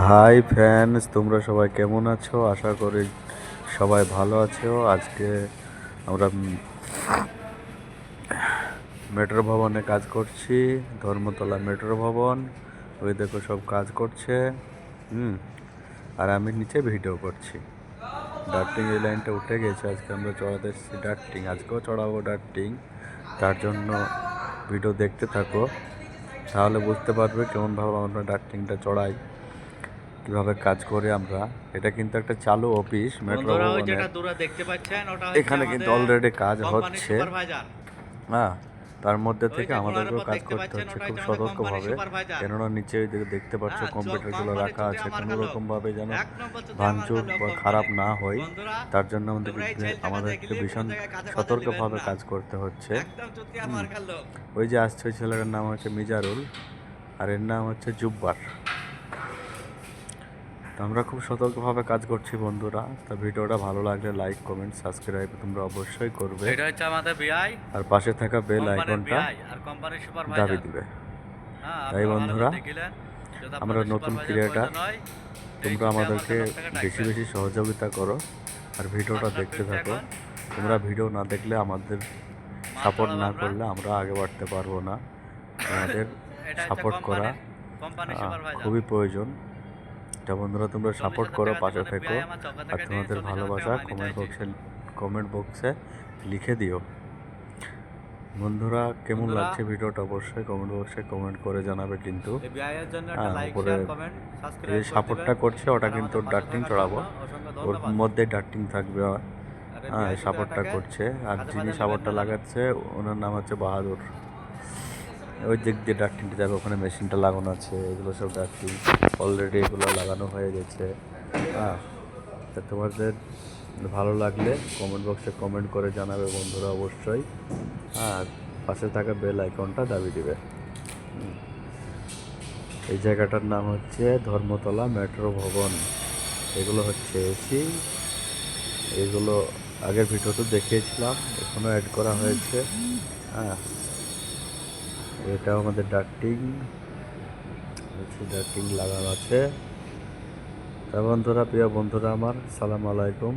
Hi friends, তোমরা সবাই কেমন আছো? আশা করি সবাই ভালো আছো। আজকে আমরা মেট্রো ভবনে কাজ করছি, ধর্মতলা মেট্রো ভবন। ওই দেখো সব কাজ করছে। আর আমি নিচে ভিডিও করছি। ডার্টিং এই লাইনটা উঠে গেছে, আজকে আমরা চড়াতে এসেছি ডার্টিং। আজকেও চড়াবো ডার্টিং, তার জন্য ভিডিও দেখতে থাকো, তাহলে বুঝতে পারবে কেমনভাবে আমরা ডার্টিংটা চড়াই, কিভাবে কাজ করে আমরা। এটা কিন্তু একটা চালু অফিস মেট্রো ভবনের। এখানে কিন্তু অলরেডি কাজ হচ্ছে। হ্যাঁ, তার মধ্যে থেকে আমাদেরকেও কাজ করতে হচ্ছে খুব সতর্কভাবে, কেননা নিচে ওই দিকে দেখতে পাচ্ছ কম্পিউটারগুলো রাখা আছে, কোনো রকমভাবে যেন ভাঙচুর বা খারাপ না হয়, তার জন্য আমাদেরকে ভীষণ সতর্কভাবে কাজ করতে হচ্ছে। ওই যে আসছে ওই ছেলেটার নাম হচ্ছে মিজারুল, আর এর নাম হচ্ছে জুব্বার। তো আমরা খুব সতর্কভাবে কাজ করছি বন্ধুরা। তো ভিডিওটা ভালো লাগলে লাইক, কমেন্ট, সাবস্ক্রাইব তোমরা অবশ্যই করবে। এটা হচ্ছে আমাদের বিআই আর পাশে থাকা বেল আইকনটা দাবি দিবে। তাই বন্ধুরা, আমরা নতুন ক্রিয়েটার, তোমরা আমাদেরকে বেশি বেশি সহযোগিতা করো আর ভিডিওটা দেখতে থাকো। তোমরা ভিডিও না দেখলে, আমাদের সাপোর্ট না করলে আমরা আগে বাড়তে পারবো না। আমাদের সাপোর্ট করা খুবই প্রয়োজন। তা বন্ধুরা, তোমরা সাপোর্ট করো, পাশে থেকো, আর তোমাদের ভালোবাসা কমেন্ট বক্সে লিখে দিও। বন্ধুরা, কেমন লাগছে ভিডিওটা অবশ্যই কমেন্ট বক্সে কমেন্ট করে জানাবে। কিন্তু উপরে যে সাপোর্টটা করছে ওটা কিন্তু ডার্টিং চড়াবো, ওর মধ্যে ডার্টিং থাকবে। হ্যাঁ, সাপোর্টটা করছে, আর যিনি সাপোর্টটা লাগাচ্ছে ওনার নাম হচ্ছে বাহাদুর। ওই দিক দিয়ে ডার্টিংটা যাবে, ওখানে মেশিনটা লাগানো আছে, এগুলো সব ডার্টিং অলরেডি এগুলো লাগানো হয়ে গেছে। হ্যাঁ, তা তোমাদের ভালো লাগলে কমেন্ট বক্সে কমেন্ট করে জানাবে বন্ধুরা অবশ্যই। আর পাশে থাকা বেল আইকনটা দাবি দিবে। এই জায়গাটার নাম হচ্ছে ধর্মতলা মেট্রো ভবন। এগুলো হচ্ছে এসি, এগুলো আগের ভিডিওতে দেখিয়েছিলাম, এখনও অ্যাড করা হয়েছে। হ্যাঁ, এটাও আমাদের ডার্টিং লাগানো আছে। তা বন্ধুরা, প্রিয় বন্ধুরা আমার, সালাম আলাইকুম।